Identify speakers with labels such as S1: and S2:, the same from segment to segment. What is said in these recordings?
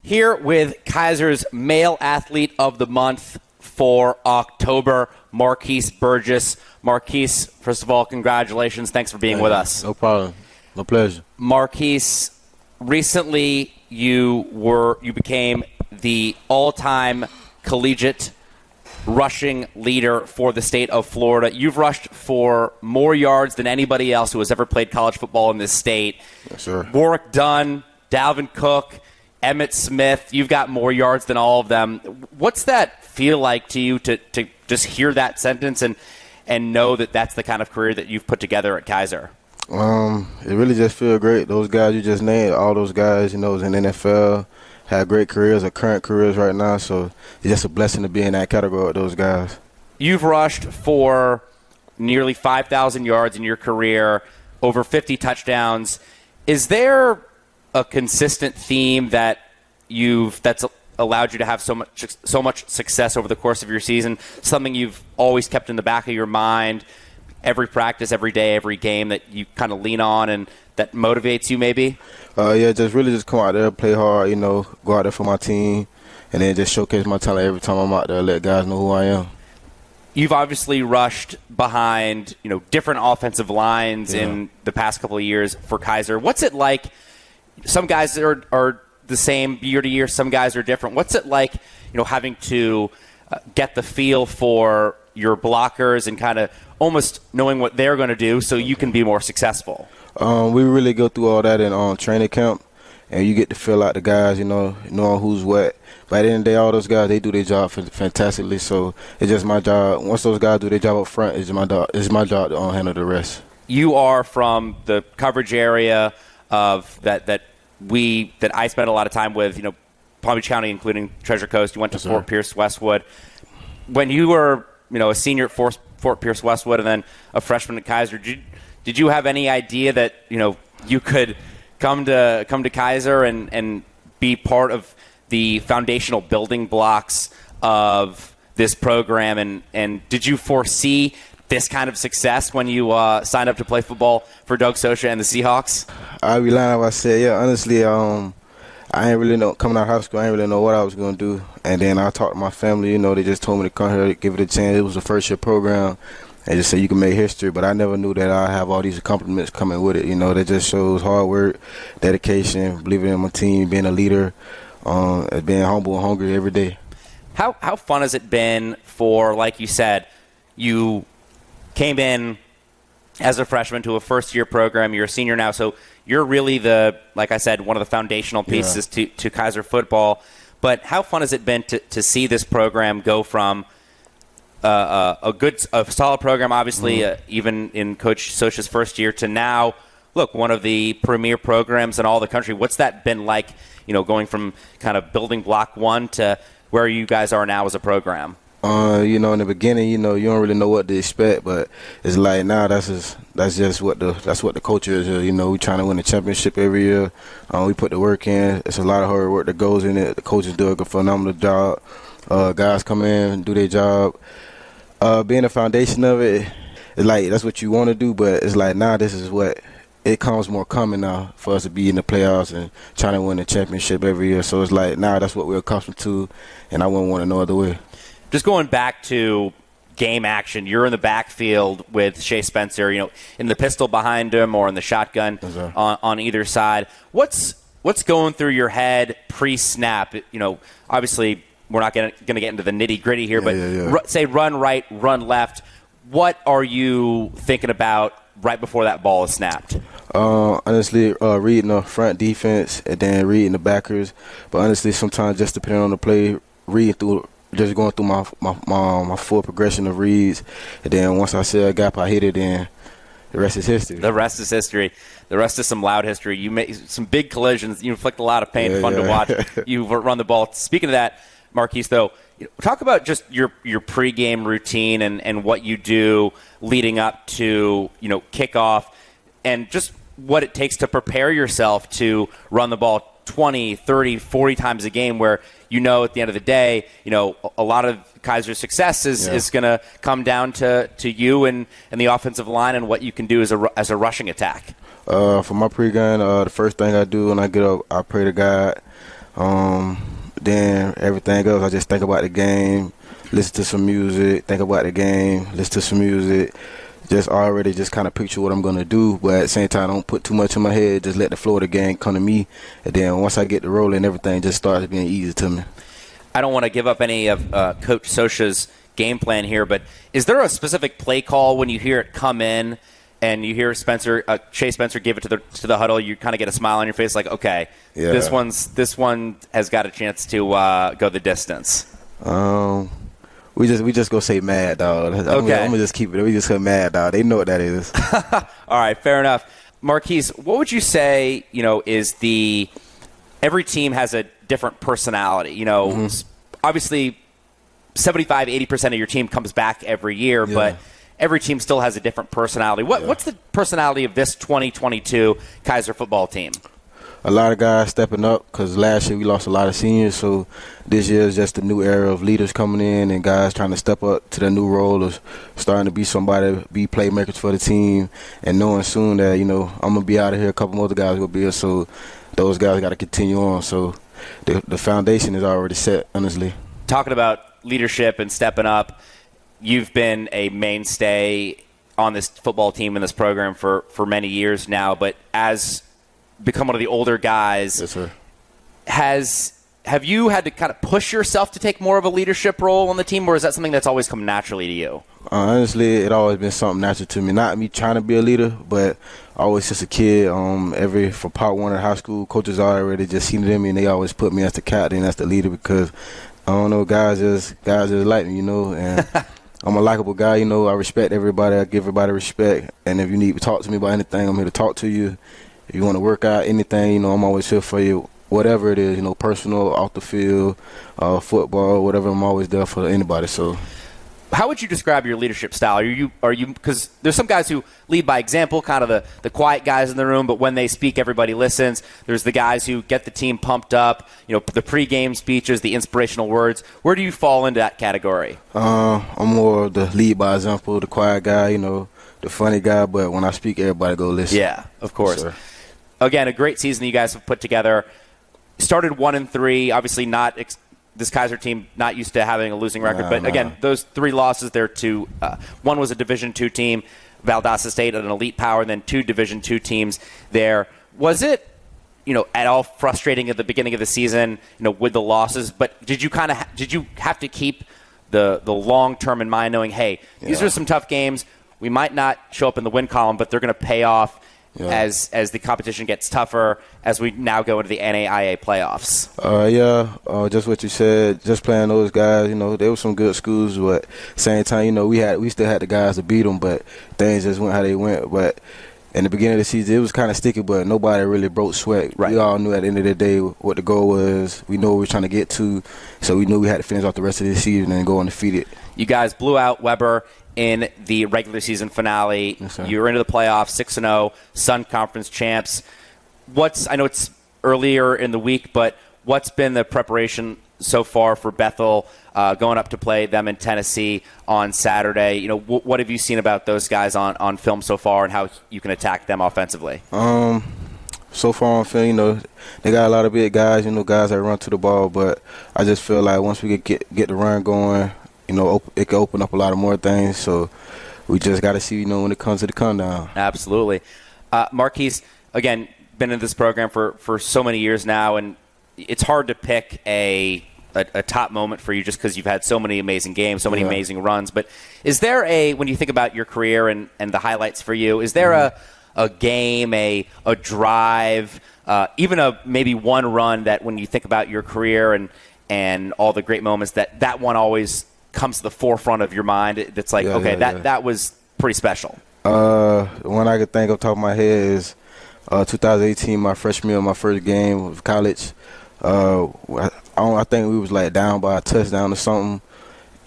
S1: Here with Keiser's Male Athlete of the Month for October, Marques Burgess. Marques, first of all, congratulations. Thanks for being with us.
S2: No problem. No pleasure.
S1: Marques, recently you became the all-time collegiate rushing leader for the state of Florida. You've rushed for more yards than anybody else who has ever played college football in this state.
S2: Yes, sir.
S1: Warwick Dunn, Dalvin Cook, Emmitt Smith, you've got more yards than all of them. What's that feel like to you to just hear that sentence and know that that's the kind of career that you've put together at Keiser?
S2: It really just feels great. Those guys you just named, all those guys, was in the NFL, have great careers or current careers right now. So it's just a blessing to be in that category with those guys.
S1: You've rushed for nearly 5,000 yards in your career, over 50 touchdowns. Is there a consistent theme that's allowed you to have so much success over the course of your season, something you've always kept in the back of your mind, every practice, every day, every game that you kind of lean on and that motivates you maybe?
S2: Yeah, just come out there, play hard, go out there for my team, and then just showcase my talent every time I'm out there, let guys know who I am.
S1: You've obviously rushed behind, different offensive lines in the past couple of years for Keiser. What's it like? Some guys are the same year to year. Some guys are different. What's it like, having to get the feel for your blockers and kind of almost knowing what they're going to do so you can be more successful?
S2: We really go through all that in training camp, and you get to feel out the guys, knowing who's what. But at the end of the day, all those guys, they do their job fantastically. So it's just my job. Once those guys do their job up front, it's my job to handle the rest.
S1: You are from the coverage area of that I spent a lot of time with, Palm Beach County, including Treasure Coast. You went to Fort Pierce Westwood. When you were, a senior at Fort Pierce Westwood and then a freshman at Keiser, did you have any idea that, you could come to Keiser and be part of the foundational building blocks of this program? And did you foresee this kind of success when you signed up to play football for Doug Socha and the Seahawks?
S2: I'd be lying if I said, yeah, honestly, I ain't really know, coming out of high school, I ain't really know what I was going to do. And then I talked to my family, they just told me to come here, give it a chance. It was a first-year program. And just said you can make history, but I never knew that I have all these accomplishments coming with it. That just shows hard work, dedication, believing in my team, being a leader, being humble and hungry every day.
S1: How fun has it been for, like you said, you came in as a freshman to a first-year program. You're a senior now, so you're really like I said, one of the foundational pieces to Keiser football. But how fun has it been to see this program go from a solid program, obviously, even in Coach Socha's first year, to now, look, one of the premier programs in all the country? What's that been like, going from kind of building block one to where you guys are now as a program?
S2: In the beginning, you don't really know what to expect, but it's like now that's just what the culture is. We trying to win the championship every year. We put the work in. It's a lot of hard work that goes in it. The coaches do a phenomenal job. Guys come in and do their job. Being the foundation of it, it's like that's what you want to do, but it's like now this is what it comes more common now for us to be in the playoffs and trying to win the championship every year. So it's like now that's what we're accustomed to, and I wouldn't want it no other way.
S1: Just going back to game action, you're in the backfield with Shea Spencer, in the pistol behind him or in the shotgun on either side. What's going through your head pre-snap? Obviously we're not going to get into the nitty-gritty here, but say run right, run left. What are you thinking about right before that ball is snapped?
S2: Honestly, reading the front defense and then reading the backers. But honestly, sometimes just depending on the play, just going through my full progression of reads. And then once I see a gap, I hit it, and the rest is history.
S1: The rest is history. The rest is some loud history. You make some big collisions. You inflict a lot of pain. Fun to watch. You run the ball. Speaking of that, Marques, though, talk about just your pregame routine and what you do leading up to kickoff, and just what it takes to prepare yourself to run the ball 20, 30, 40 times a game, where at the end of the day, a lot of Keiser's success is going to come down to you and the offensive line and what you can do as a rushing attack.
S2: For my pregame, the first thing I do when I get up, I pray to God. Then everything else, I just think about the game, listen to some music, think about the game, listen to some music. Just already just kind of picture what I'm going to do, but at the same time, don't put too much in my head. Just let the flow of the game come to me. And then once I get the rolling, everything just starts being easy to me.
S1: I don't want to give up any of Coach Sosha's game plan here, but is there a specific play call when you hear it come in and you hear Shea Spencer give it to the huddle, you kind of get a smile on your face like, okay,
S2: yeah.
S1: this one has got a chance to go the distance?
S2: We just go say mad, dog.
S1: Okay.
S2: I'm gonna just keep it. We just say mad, dog. They know what that is.
S1: All right, fair enough. Marques, what would you say, is every team has a different personality. Obviously 75-80% of your team comes back every year, but every team still has a different personality. What's the personality of this 2022 Keiser football team?
S2: A lot of guys stepping up because last year we lost a lot of seniors, so this year is just a new era of leaders coming in and guys trying to step up to their new role of starting to be somebody, be playmakers for the team, and knowing soon that, I'm going to be out of here, a couple more other guys will be here, so those guys got to continue on. So the foundation is already set, honestly. Talking
S1: about leadership and stepping up, you've been a mainstay on this football team and this program for many years now, but as become one of the older guys.
S2: Yes, sir.
S1: Have you had to kind of push yourself to take more of a leadership role on the team, or is that something that's always come naturally to you?
S2: Honestly, it always been something natural to me. Not me trying to be a leader, but always since a kid, from part one of high school, coaches already just seen it in me, and they always put me as the captain, as the leader, because I don't know, guys just like me, and I'm a likable guy, I respect everybody, I give everybody respect, and if you need to talk to me about anything, I'm here to talk to you. If you want to work out anything, I'm always here for you. Whatever it is, personal, off the field, football, whatever, I'm always there for anybody. So,
S1: how would you describe your leadership style? Are you because there's some guys who lead by example, kind of the quiet guys in the room, but when they speak, everybody listens. There's the guys who get the team pumped up, the pregame speeches, the inspirational words. Where do you fall into that category?
S2: I'm more of the lead by example, the quiet guy, the funny guy, but when I speak, everybody go listen.
S1: Yeah, of course.
S2: Sure.
S1: Again, a great season you guys have put together. Started 1-3, obviously not this Keiser team not used to having a losing record, but again, those 3 losses there to one was a Division II team, Valdosta State, an elite power, and then 2 Division II teams there. Was it, at all frustrating at the beginning of the season, with the losses? But did you have to keep the long term in mind, knowing, hey, these are some tough games. We might not show up in the win column, but they're going to pay off. As the competition gets tougher, as we now go into the NAIA playoffs.
S2: Just what you said, just playing those guys, there were some good schools, but at the same time, we still had the guys to beat them, but things just went how they went. But in the beginning of the season, it was kind of sticky, but nobody really broke sweat. Right. We all knew at the end of the day what the goal was. We knew what we were trying to get to, so we knew we had to finish off the rest of the season and go undefeated.
S1: You guys blew out Weber in the regular season finale.
S2: Yes,
S1: you were into the playoffs, 6-0, Sun Conference champs. I know it's earlier in the week, but what's been the preparation so far for Bethel going up to play them in Tennessee on Saturday? What have you seen about those guys on film so far and how you can attack them offensively?
S2: So far on film, they got a lot of big guys, guys that run to the ball, but I just feel like once we get the run going, it can open up a lot of more things. So we just got to see, when it comes to the come down.
S1: Absolutely. Marques, again, been in this program for so many years now, and it's hard to pick a top moment for you just because you've had so many amazing games, so many amazing runs. But is there when you think about your career and the highlights for you, is there a game, a drive, even maybe one run that when you think about your career and all the great moments that one always comes to the forefront of your mind? That's like, that was pretty special.
S2: The one I could think of top of my head is 2018, my freshman year, my first game of college. I think we was like down by a touchdown or something,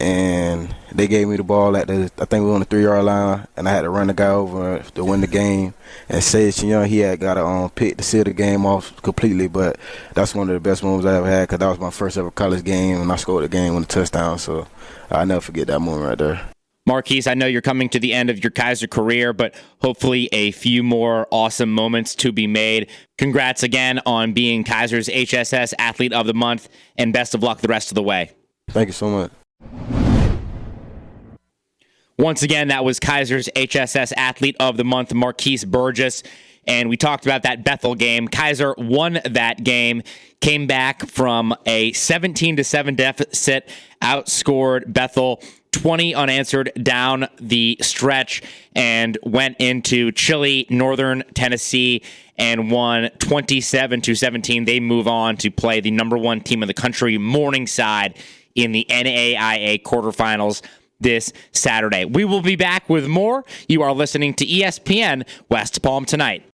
S2: and they gave me the ball I think we were on the 3-yard line, and I had to run the guy over to win the game. And Sage Young, he had got a pick to seal the game off completely, but that's one of the best moments I ever had because that was my first ever college game, and I scored the game on a touchdown. So I'll never forget that moment right there.
S3: Marques, I know you're coming to the end of your Keiser career, but hopefully a few more awesome moments to be made. Congrats again on being Keiser's HSS Athlete of the Month, and best of luck the rest of the way.
S2: Thank you so much.
S3: Once again, that was Keiser's HSS Athlete of the Month, Marques Burgess. And we talked about that Bethel game. Keiser won that game, came back from a 17-7 deficit, outscored Bethel 20 unanswered down the stretch, and went into chilly Northern Tennessee and won 27-17. They move on to play the number one team in the country, Morningside, in the NAIA quarterfinals this Saturday. We will be back with more. You are listening to ESPN West Palm Tonight.